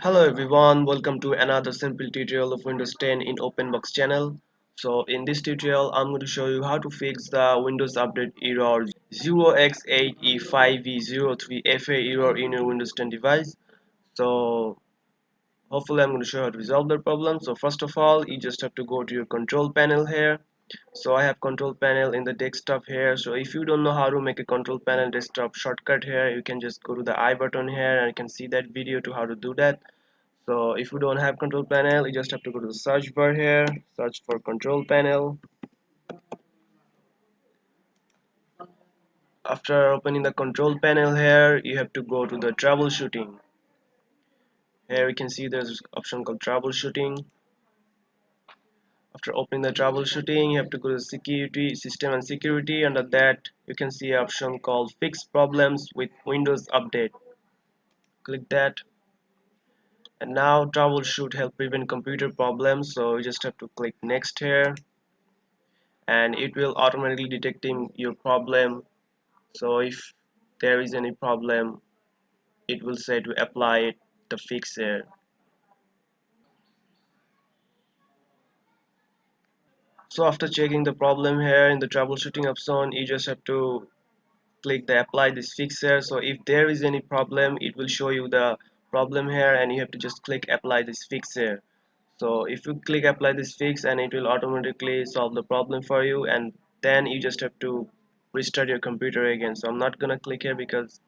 Hello everyone, welcome to another simple tutorial of Windows 10 in OpenBox channel. So in this tutorial I'm going to show you how to fix the Windows Update error 0x8e5e03fa error in your Windows 10 device. So hopefully I'm going to show you how to resolve the problem. So first of all, you just have to go to your control panel here. So I have control panel in the desktop here. So if you don't know how to make a control panel desktop shortcut here, you can just go to the I button here and you can see that video to how to do that. So if you don't have control panel, you just have to go to the search bar here, search for control panel. After opening the control panel here, you have to go to the troubleshooting. Here you can see there's an option called troubleshooting. After opening the troubleshooting, you have to go to security, system and security. Under that you can see an option called fix problems with Windows Update. Click that, and now troubleshoot help prevent computer problems. So you just have to click next here, and it will automatically detecting your problem. So if there is any problem, it will say to apply the fix here. So after checking the problem here in the troubleshooting option, you just have to click the apply this fix here. So if there is any problem, it will show you the problem here and you have to just click apply this fix here. So if you click apply this fix, and it will automatically solve the problem for you, and then you just have to restart your computer again. So I'm not gonna click here because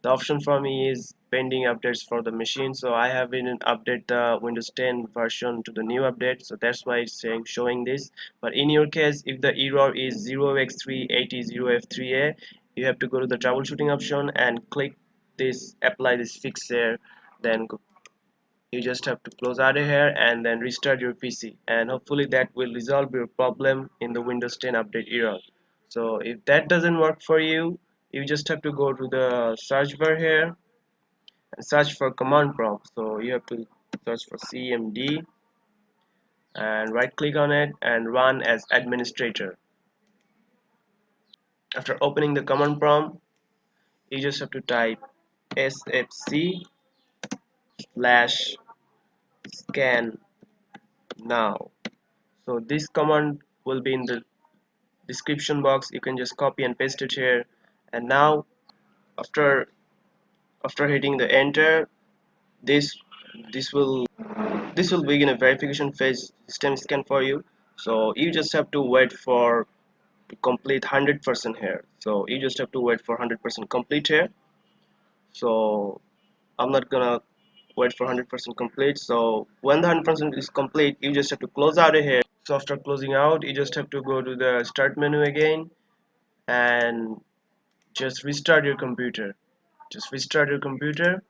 the option for me is pending updates for the machine, so I have been update the Windows 10 version to the new update, so that's why it's saying showing this. But in your case, if the error is 0x8e0f3a, you have to go to the troubleshooting option and click this apply this fix here. Then you just have to close out of here and then restart your PC, and hopefully that will resolve your problem in the Windows 10 update error. So if that doesn't work for you, you just have to go to the search bar here and search for command prompt. So you have to search for cmd and right click on it and run as administrator. After opening the command prompt, you just have to type sfc slash scan now. So this command will be in the description box. You can just copy and paste it here. And now after hitting the enter, this this will begin a verification phase system scan for you. So you just have to wait for to complete 100% here. So you just have to wait for 100% complete here. So I'm not gonna wait for 100% complete. So when the 100% is complete, you just have to close out of here. So after closing out, you just have to go to the start menu again and just restart your computer. Just restart your computer,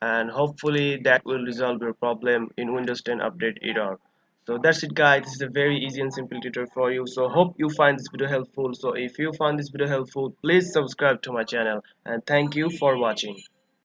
and hopefully that will resolve your problem in Windows 10 update error. So that's it guys, this is a very easy and simple tutorial for you. So hope you find this video helpful. So if you found this video helpful, please subscribe to my channel, and thank you for watching.